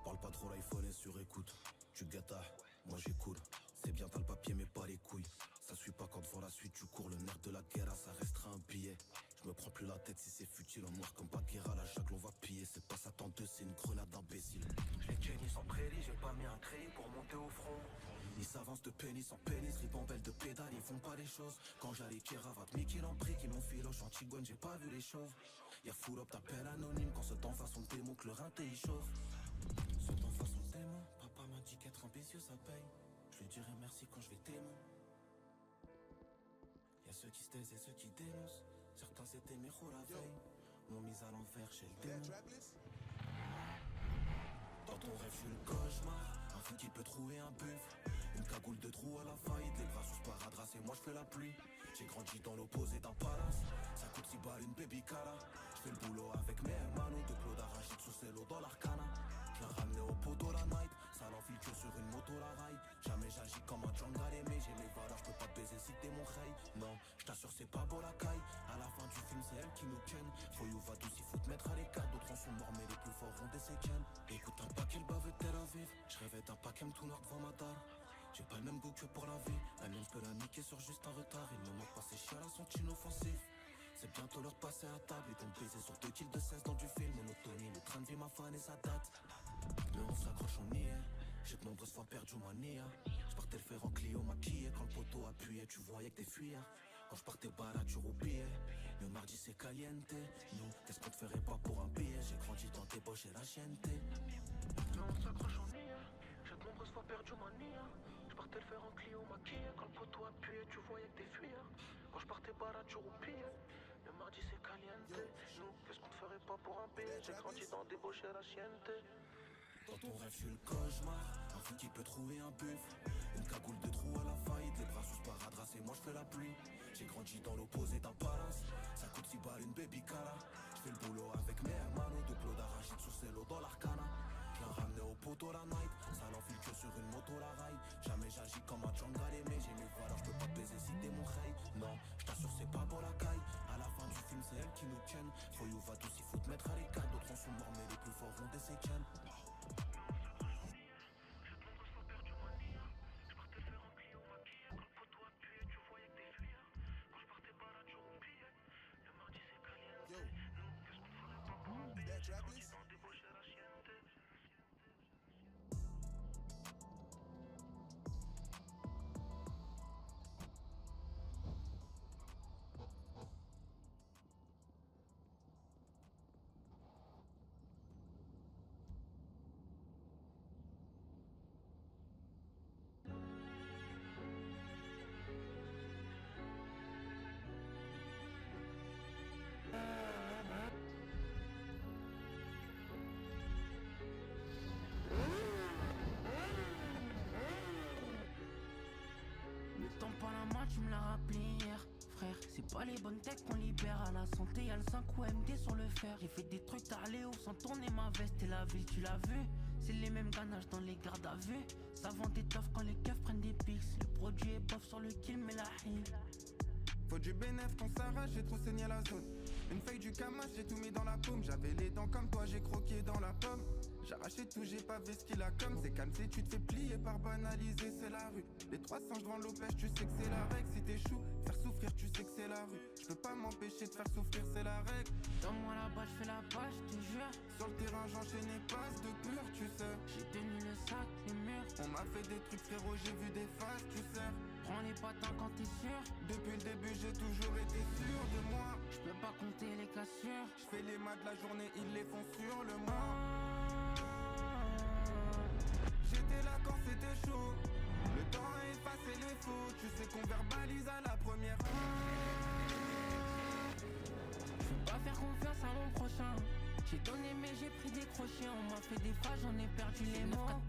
Parle pas trop, l'iPhone est sur écoute. Tu gâtas, moi j'écoute. C'est bien t'as le papier mais pas les couilles. Ça suit pas quand devant la suite tu cours. Le nerf de la guerre, ça restera un billet. Je me prends plus la tête si c'est futile. En noir comme Bakira, la chaque l'on va piller. C'est pas Satan 2, c'est une grenade d'imbécile. Les Jenny sans prélis, j'ai pas mis un crédit pour monter au front. Ils s'avancent de pénis en pénis, ribambelle de pédales, ils font pas les choses. Quand j'allais Keravat, Mickey l'embrique, ils m'ont filoche Antigone, j'ai pas vu les chauves. Y'a full up, t'appelles anonyme, quand ce temps façon démon que le rinté il chauffe. Ce temps façon démon, papa m'a dit qu'être ambitieux ça paye. Je lui dirai merci quand je vais témoin. Y'a ceux qui se taisent et ceux qui dénoncent. Certains c'était mes rôles la veille, m'ont mis à l'envers chez le démon. Dans ton rêve je suis le cauchemar, un fou qui peut trouver un buffle. Une cagoule de trou à la faillite, les bras sous sparadrap et moi je fais la pluie. J'ai grandi dans l'opposé d'un palace, ça coûte 6 balles une baby cala. Je fais le boulot avec mes hermanos, de Claude Arachide sous cello dans l'arcana. Je l'ai ramené au poteau la night, ça l'enfile que sur une moto la raille. Jamais j'agis comme un Django aimé, j'ai mes valeurs, je peux pas te baiser si t'es mon rey. Non, je t'assure c'est pas beau la caille, à la fin du film c'est elle qui nous ken. Foyou va tous, il faut te mettre à l'écart, d'autres en sont morts mais les plus forts ont des séquelles. Écoute un paquet le baveux de Tel Aviv, je rêvais d'un paquet tout noir devant ma dalle. J'ai pas le même goût que pour la vie, la mienne peut la niquer sur juste un retard. Il me manque pas ces chiens là sont inoffensifs. C'est bientôt l'heure de passer à table, ils t'ont baisé sur 2 kills de 16 dans du film. Monotonie, le train de vie m'a fan et ça date. Mais on s'accroche, on y est. J'ai de nombreuses fois perdu ma nia. J'partais le faire en Clio maquillé. Quand le poteau appuyait, tu voyais que des fuyards. Quand j'partais balade, tu roupillais. Le mardi c'est caliente. Nous, qu'est-ce qu'on te ferait pas pour un billet? J'ai grandi dans tes poches et la chienneté. Mais on s'accroche, on y est. J'ai de nombreuses fois perdu ma nia. J'partais le faire en Clio maquillé. Quand le poteau appuyait, tu voyais que des fuyards. Quand j'partais balade, tu roupillais. Le mardi c'est caliente. Nous, qu'est-ce qu'on te ferait pas pour un billet? J'ai grandi dans des poches et la chienneté. Dans ton rêve je suis le cauchemar, un fou qui peut trouver un buffle. Une cagoule de trou à la faillite, les bras sous sparadrap et moi je fais la pluie. J'ai grandi dans l'opposé d'un palace, ça coûte 6 balles une baby cala. Je fais le boulot avec mes hermanos, de Claude Arachide sous cello dans l'arcana. Je l'ai ramené au poteau la night, ça l'enfile que sur une moto la raille. Jamais j'agis comme un Django aimé, j'ai mes valeurs, je peux pas te baiser si t'es mon rey. Non, je t'assure c'est pas beau la caille, à la fin du film c'est elle qui nous ken. Foyou va tous, il faut te mettre à l'écart, d'autres en sont morts mais les plus forts ont des séquelles. Tu me l'as rappelé hier, frère. C'est pas les bonnes techs qu'on libère. À la santé, y'a le 5 ou MD sur le fer. J'ai fait des trucs à Léo sans tourner ma veste. Et la ville, tu l'as vu, c'est les mêmes ganaches dans les gardes à vue. Ça vend des toffes quand les keufs prennent des pics. Le produit est bof sur le kill, mais la haine. Faut du bénéf qu'on s'arrache, j'ai trop saigné la zone. Une feuille du Kamash, j'ai tout mis dans la paume. J'avais les dents comme toi, j'ai croqué dans la pomme. J'arrachais tout, j'ai pas vu ce qu'il a comme. C'est calme, c'est tu te fais plier par banaliser, c'est la rue. Les 300 devant l'opèche, tu sais que c'est la règle. Si t'échoues, faire souffrir, tu sais que c'est la rue. Je peux pas m'empêcher de faire souffrir, c'est la règle. Donne-moi la balle, je fais la page, je te jure. Sur le terrain, j'enchaînais passe de pur, tu sais. J'ai tenu le sac, les murs. On m'a fait des trucs frérot, j'ai vu des faces, tu sais. Prends les patins quand t'es sûr. Depuis le début, j'ai toujours été sûr de moi. Je peux pas compter les cassures. Je fais les maths de la journée, ils les font sur le mois. J'étais là quand c'était chaud. Le temps a effacé les faux. Tu sais qu'on verbalise à la première. Je peux pas faire confiance à mon prochain. J'ai donné mais j'ai pris des crochets. On m'a fait des phases, j'en ai perdu les mots.